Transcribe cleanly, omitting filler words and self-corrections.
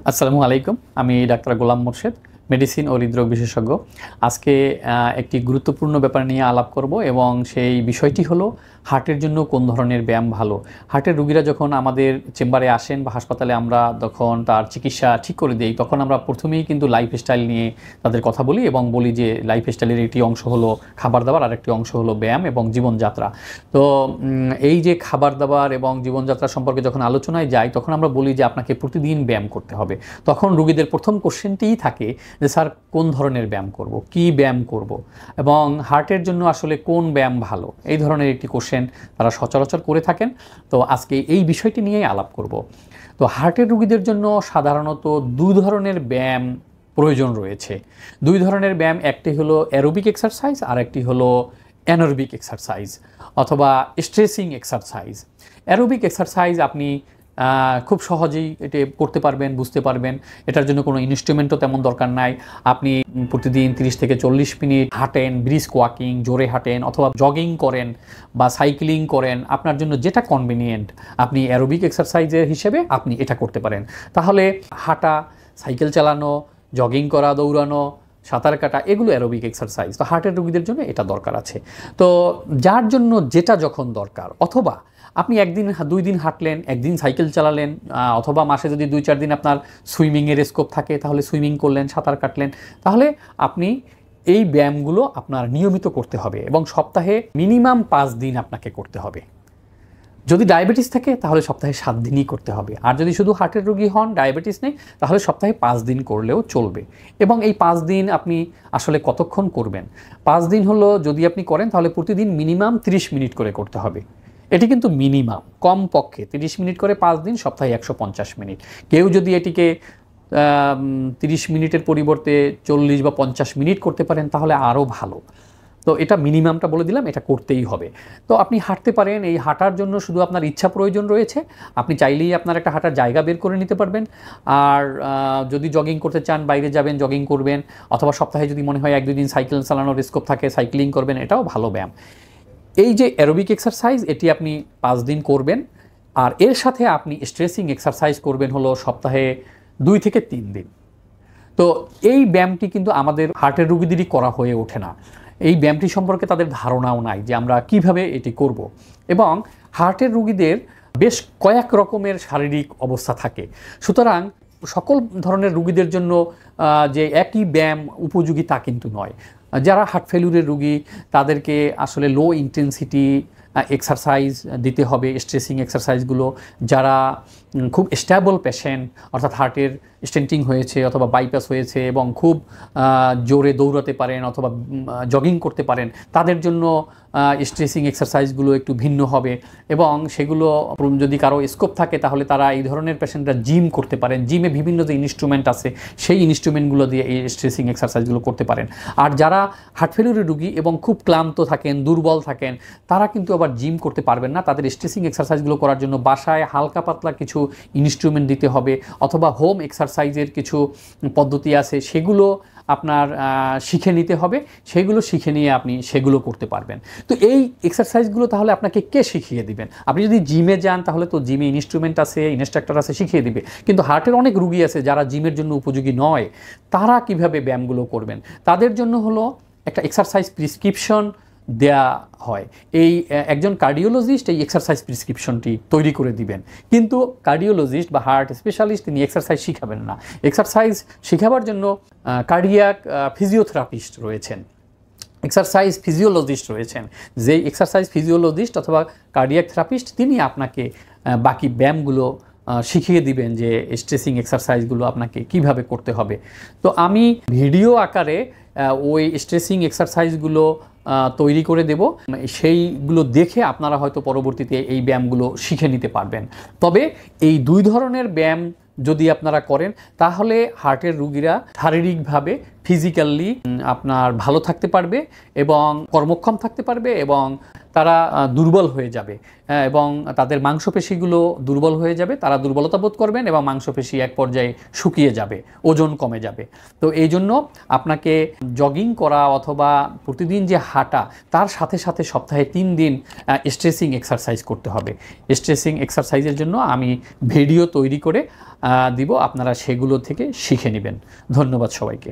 আসসালামু আলাইকুম। আমি ডাক্তার গোলাম মোর্শেদ, মেডিসিন ও হৃদরোগ বিশেষজ্ঞ। আজকে একটি গুরুত্বপূর্ণ ব্যাপার নিয়ে আলাপ করব এবং সেই বিষয়টি হলো হার্টের জন্য কোন ধরনের ব্যায়াম ভালো। হার্টের রোগীরা যখন আমাদের চেম্বারে আসেন বা হাসপাতালে আমরা যখন তার চিকিৎসা ঠিক করে দেই, তখন আমরা প্রথমেই কিন্তু লাইফস্টাইল নিয়ে তাদের কথা বলি এবং বলি যে লাইফস্টাইলের একটি অংশ হলো খাবার দাবার, আর একটি অংশ হলো ব্যায়াম এবং জীবনযাত্রা। তো এই যে খাবার দাবার এবং জীবনযাত্রা সম্পর্কে যখন আলোচনায় যাই, তখন আমরা বলি যে আপনাকে প্রতিদিন ব্যায়াম করতে হবে। তখন রোগীদের প্রথম কোশ্চেনটিই থাকে যে স্যার কোন ধরনের ব্যায়াম করব, কি ব্যায়াম করব, এবং হার্টের জন্য আসলে কোন ব্যায়াম ভালো, এই ধরনের একটি কোশ্চেন তারা সচরাচর করে থাকেন। তো আজকে এই বিষয়টি নিয়েই আলাপ করব। তো হার্টের রোগীদের জন্য সাধারণত দুই ধরনের ব্যায়াম প্রয়োজন রয়েছে। দুই ধরনের ব্যায়াম, একটি হলো অ্যারোবিক এক্সারসাইজ আর একটি হলো অ্যানারোবিক এক্সারসাইজ অথবা স্ট্রেচিং এক্সারসাইজ। অ্যারোবিক এক্সারসাইজ আপনি খুব সহজেই এটি করতে পারবেন, বুঝতে পারবেন। এটার জন্য কোনো ইনস্ট্রুমেন্টও তেমন দরকার নাই। আপনি প্রতিদিন 30 থেকে 40 মিনিট হাঁটেন, ব্রিস্ক ওয়াকিং, জোরে হাঁটেন অথবা জগিং করেন বা সাইক্লিং করেন, আপনার জন্য যেটা কনভিনিয়েন্ট আপনি অ্যারোবিক এক্সারসাইজের হিসেবে আপনি এটা করতে পারেন। তাহলে হাঁটা, সাইকেল চালানো, জগিং করা, দৌড়ানো, সাঁতার কাটা, এগুলো অ্যারোবিক এক্সারসাইজ। তো হার্টের রোগীদের জন্য এটা দরকার আছে। তো যার জন্য যেটা যখন দরকার, অথবা আপনি একদিন 2 দিন হাঁটলেন, একদিন সাইকেল চালালেন, অথবা মাসে যদি 2-4 দিন আপনার সুইমিংয়ের স্কোপ থাকে তাহলে সুইমিং করলেন, সাঁতার কাটলেন, তাহলে আপনি এই ব্যায়ামগুলো আপনার নিয়মিত করতে হবে এবং সপ্তাহে মিনিমাম 5 দিন আপনাকে করতে হবে। যদি ডায়াবেটিস থাকে তাহলে সপ্তাহে 7 দিনই করতে হবে। আর যদি শুধু হার্টের রোগী হন, ডায়াবেটিস নেই, তাহলে সপ্তাহে 5 দিন করলেও চলবে। এবং এই 5 দিন আপনি আসলে কতক্ষণ করবেন? 5 দিন হলো যদি আপনি করেন তাহলে প্রতিদিন মিনিমাম 30 মিনিট করে করতে হবে। এটি কিন্তু মিনিমাম, কমপক্ষে 30 মিনিট করে 5 দিন, সপ্তাহে 150 মিনিট। কেউ যদি এটিকে 30 মিনিটের পরিবর্তে 40 বা 50 মিনিট করতে পারেন তাহলে আরও ভালো। তো এটা মিনিমামটা বলে দিলাম, এটা করতেই হবে। তো আপনি হাঁটতে পারেন, এই হাঁটার জন্য শুধু আপনার ইচ্ছা প্রয়োজন রয়েছে। আপনি চাইলেই আপনার একটা হাঁটার জায়গা বের করে নিতে পারবেন। আর যদি জগিং করতে চান, বাইরে যাবেন, জগিং করবেন, অথবা সপ্তাহে যদি মনে হয় 1-2 দিন সাইকেল চালানোর স্কোপ থাকে, সাইক্লিং করবেন, এটাও ভালো ব্যায়াম। এই যে অ্যারোবিক এক্সারসাইজ, এটি আপনি 5 দিন করবেন। আর এর সাথে আপনি স্ট্রেচিং এক্সারসাইজ করবেন হলো সপ্তাহে 2 থেকে 3 দিন। তো এই ব্যায়ামটি কিন্তু আমাদের হার্টের রোগীদেরই করা হয়ে ওঠে না। এই ব্যায়ামটি সম্পর্কে তাদের ধারণাও নাই যে আমরা কিভাবে এটি করব। এবং হার্টের রোগীদের বেশ কয়েক রকমের শারীরিক অবস্থা থাকে। সুতরাং সকল ধরনের রোগীদের জন্য যে একই ব্যায়াম উপযোগী তা কিন্তু নয়। যারা হার্ট ফেলিউরের রোগী তাদেরকে আসলে লো ইন্টেন্সিটি এক্সারসাইজ দিতে হবে, স্ট্রেচিং এক্সারসাইজগুলো। যারা খুব স্ট্যাবল পেশেন্ট, অর্থাৎ হার্টের স্টেন্টিং হয়েছে অথবা বাইপাস হয়েছে এবং খুব জোরে দৌড়াতে পারেন অথবা জগিং করতে পারেন, তাদের জন্য স্ট্রেচিং এক্সারসাইজগুলো একটু ভিন্ন হবে। এবং সেগুলো যদি কারো স্কোপ থাকে তাহলে তারা এই ধরনের পেশেন্টরা জিম করতে পারেন। জিমে বিভিন্ন যে ইনস্ট্রুমেন্ট আছে সেই ইনস্ট্রুমেন্টগুলো দিয়ে এই স্ট্রেচিং এক্সারসাইজগুলো করতে পারেন। আর যারা হার্ট ফেলিউরের রোগী এবং খুব ক্লান্ত থাকেন, দুর্বল থাকেন, তারা কিন্তু আবার জিম করতে পারবেন না। তাদের স্ট্রেচিং এক্সারসাইজগুলো করার জন্য বাসায় হালকা পাতলা কিছু ইনস্ট্রুমেন্ট দিতে হবে, অথবা হোম এক্সারসাইজের কিছু পদ্ধতি আছে সেগুলো আপনার শিখে নিতে হবে। সেগুলো শিখে নিয়ে আপনি সেগুলো করতে পারবেন। তো এই এক্সারসাইজগুলো তাহলে আপনাকে কে শিখিয়ে দিবেন? আপনি যদি জিমে যান তাহলে তো জিমে ইনস্ট্রুমেন্ট আছে, ইনস্ট্রাক্টর আছে, শিখিয়ে দিবে। কিন্তু হার্টের অনেক রোগী আছে যারা জিমের জন্য উপযোগী নয়, তারা কিভাবে ব্যায়ামগুলো করবেন? তাদের জন্য হলো একটা এক্সারসাইজ প্রেসক্রিপশন দেয়া হয়। এই একজন কার্ডিওলজিস্ট এই এক্সারসাইজ প্রেসক্রিপশনটি তৈরি করে দিবেন। কিন্তু কার্ডিওলজিস্ট বা হার্ট স্পেশালিস্ট তিনি এক্সারসাইজ শিখাবেন না। এক্সারসাইজ শেখাবার জন্য কার্ডিয়াক ফিজিওথেরাপিস্ট রয়েছেন, এক্সারসাইজ ফিজিওলজিস্ট রয়েছেন। যেই এক্সারসাইজ ফিজিওলজিস্ট অথবা কার্ডিয়াক থেরাপিস্ট তিনি আপনাকে বাকি ব্যায়ামগুলো শিখিয়ে দিবেন যে স্ট্রেচিং এক্সারসাইজগুলো আপনাকে কিভাবে করতে হবে। তো আমি ভিডিও আকারে ওই স্ট্রেচিং এক্সারসাইজগুলো তৈরি করে দেব, সেইগুলো দেখে আপনারা হয়তো পরবর্তীতে এই ব্যায়ামগুলো শিখে নিতে পারবেন। তবে এই 2 ধরনের ব্যায়াম যদি আপনারা করেন তাহলে হার্টের রোগীরা শারীরিকভাবে ফিজিক্যালি আপনার ভালো থাকতে পারবে এবং কর্মক্ষম থাকতে পারবে এবং তারা দুর্বল হয়ে যাবে এবং তাদের মাংসপেশিগুলো দুর্বল হয়ে যাবে, তারা দুর্বলতা বোধ করবেন এবং মাংসপেশি এক পর্যায়ে শুকিয়ে যাবে, ওজন কমে যাবে। তো এই জন্য আপনাকে জগিং করা অথবা প্রতিদিন যে হাঁটা, তার সাথে সাথে সপ্তাহে 3 দিন স্ট্রেচিং এক্সারসাইজ করতে হবে। স্ট্রেচিং এক্সারসাইজের জন্য আমি ভিডিও তৈরি করে দিব, আপনারা সেগুলো থেকে শিখে নেবেন। ধন্যবাদ সবাইকে।